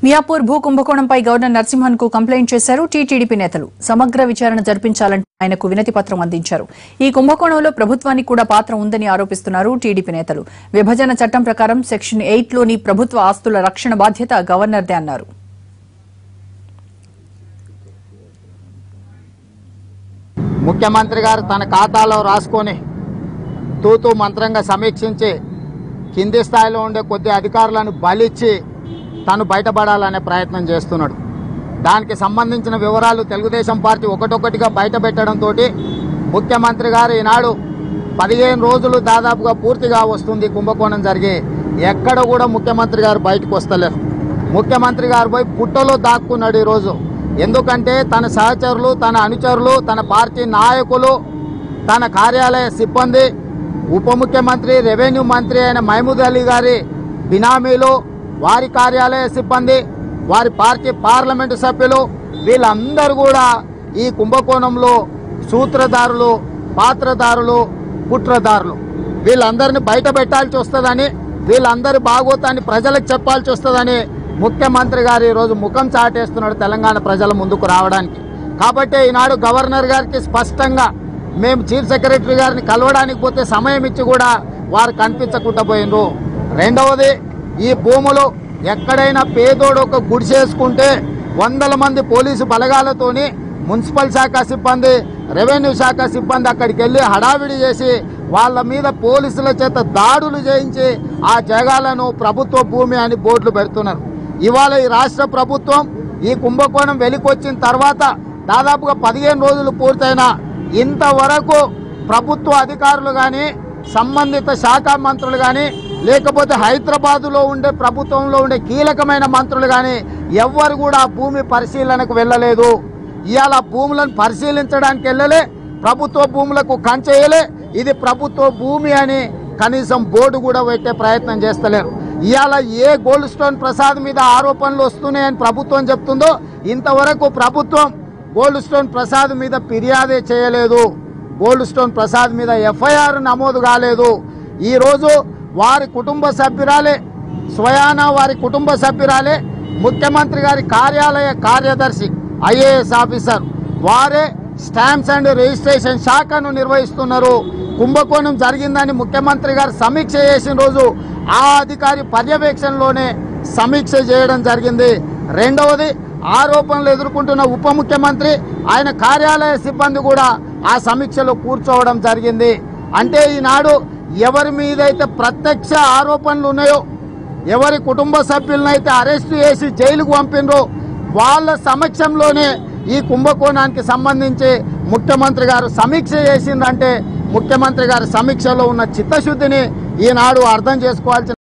మియాపూర్ భూ కుంభకోణంపై గవర్నర్ నరసింహన్ కు కంప్లైంట్ చేశారు టీటీడీపీ నేతలు. సమగ్ర విచారణ జరిపించాలంటూ ఆయనకు వినతి పత్రం అందించారు. ఈ కుంభకోణంలో ప్రభుత్వానికి కూడా పాత్ర ఉందని ఆరోపిస్తున్నారు టీడీపీ నేతలు. విభజన చట్టం ప్రకారం సెక్షన్ 8లోని ప్రభుత్వ ఆస్తుల రక్షణ బాధ్యత గవర్నర్దే అన్నారు. ముఖ్యమంత్రి గారు తన ఖాతాలో రాసుకొని తూతూ మంత్రంగా సమీక్షించి కింది స్థాయిలో ఉండే కొద్ది అధికారులను బలిచ్చి తను బయటపడాలనే ప్రయత్నం చేస్తున్నాడు. దానికి సంబంధించిన వివరాలు తెలుగుదేశం పార్టీ ఒకటొక్కటిగా బయటపెట్టడంతో ముఖ్యమంత్రి గారు ఈనాడు 15 రోజులు దాదాపుగా పూర్తిగా వస్తుంది కుంభకోణం జరిగి ఎక్కడ కూడా ముఖ్యమంత్రి గారు బయటకు వస్తలేరు. ముఖ్యమంత్రి గారు పోయి పుట్టలో దాక్కున్నాడు ఈరోజు. ఎందుకంటే తన సహచరులు, తన అనుచరులు, తన పార్టీ నాయకులు, తన కార్యాలయ సిబ్బంది, ఉప ముఖ్యమంత్రి, రెవెన్యూ మంత్రి అయిన మహమూద్ అలీ గారి బినామీలు, వారి కార్యాలయ సిబ్బంది, వారి పార్టీ పార్లమెంటు సభ్యులు, వీళ్ళందరూ కూడా ఈ కుంభకోణంలో సూత్రధారులు, పాత్రధారులు, కుట్రదారులు. వీళ్ళందరినీ బయట పెట్టాల్సి వస్తుందని, వీళ్ళందరి భాగోతాన్ని ప్రజలకు చెప్పాల్సి వస్తుందని ముఖ్యమంత్రి గారు ఈరోజు ముఖం చాటేస్తున్నాడు తెలంగాణ ప్రజల ముందుకు రావడానికి. కాబట్టి ఈనాడు గవర్నర్ గారికి స్పష్టంగా మేము చీఫ్ సెక్రటరీ గారిని కలవడానికి పోతే సమయం ఇచ్చి కూడా వారు కనిపించకుండా పోయినరు. రెండవది, ఈ భూములు ఎక్కడైనా పేదోడు ఒక గుడిసేసుకుంటే 100 మంది పోలీసు బలగాలతోని మున్సిపల్ శాఖ సిబ్బంది, రెవెన్యూ శాఖ సిబ్బంది అక్కడికి వెళ్ళి హడావిడి చేసి వాళ్ళ మీద పోలీసుల చేత దాడులు చేయించి ఆ జగాలను ప్రభుత్వ భూమి అని బోర్డులు పెడుతున్నారు. ఇవాళ ఈ రాష్ట్ర ప్రభుత్వం ఈ కుంభకోణం వెలికొచ్చిన తర్వాత దాదాపుగా 15 రోజులు పూర్తయినా ఇంతవరకు ప్రభుత్వ అధికారులు కానీ, సంబంధిత శాఖ మంత్రులు కానీ, లేకపోతే హైదరాబాదులో ఉండే ప్రభుత్వంలో ఉండే కీలకమైన మంత్రులు కానీ ఎవ్వరు కూడా భూమి పరిశీలనకు వెళ్ళలేదు. ఇవాళ భూములను పరిశీలించడానికి వెళ్ళలే, ప్రభుత్వ భూములకు కంచేయలే, ఇది ప్రభుత్వ భూమి అని కనీసం బోర్డు కూడా పెట్టే ప్రయత్నం చేస్తలేరు. ఇవాళ ఏ గోల్డ్ స్టోన్ ప్రసాద్ మీద ఆరోపణలు వస్తున్నాయని ప్రభుత్వం చెప్తుందో ఇంతవరకు ప్రభుత్వం గోల్డ్ స్టోన్ ప్రసాద్ మీద ఫిర్యాదే చేయలేదు. గోల్డ్ స్టోన్ ప్రసాద్ మీద ఎఫ్ఐఆర్ నమోదు కాలేదు. ఈరోజు వారి కుటుంబ సభ్యురాలే, స్వయానా వారి కుటుంబ సభ్యురాలే ముఖ్యమంత్రి గారి కార్యాలయ కార్యదర్శి, ఐఏఎస్ ఆఫీసర్, వారే స్టాంప్స్ అండ్ రిజిస్ట్రేషన్ శాఖను నిర్వహిస్తున్నారు. కుంభకోణం జరిగిందని ముఖ్యమంత్రి గారు సమీక్ష చేసిన రోజు ఆ అధికారి పర్యవేక్షణలోనే సమీక్ష చేయడం జరిగింది. రెండవది, ఆరోపణలు ఎదుర్కొంటున్న ఉప ముఖ్యమంత్రి, ఆయన కార్యాలయ సిబ్బంది కూడా ఆ సమీక్షలో కూర్చోవడం జరిగింది. అంటే ఈనాడు ఎవరి మీదైతే ప్రత్యక్ష ఆరోపణలు ఉన్నాయో, ఎవరి కుటుంబ సభ్యులనైతే అరెస్టు చేసి జైలుకు పంపినరో వాళ్ళ సమక్షంలోనే ఈ కుంభకోణానికి సంబంధించి ముఖ్యమంత్రి గారు సమీక్ష చేసిందంటే ముఖ్యమంత్రి గారి సమీక్షలో ఉన్న చిత్తశుద్ధిని ఈనాడు అర్థం చేసుకోవాల్సిన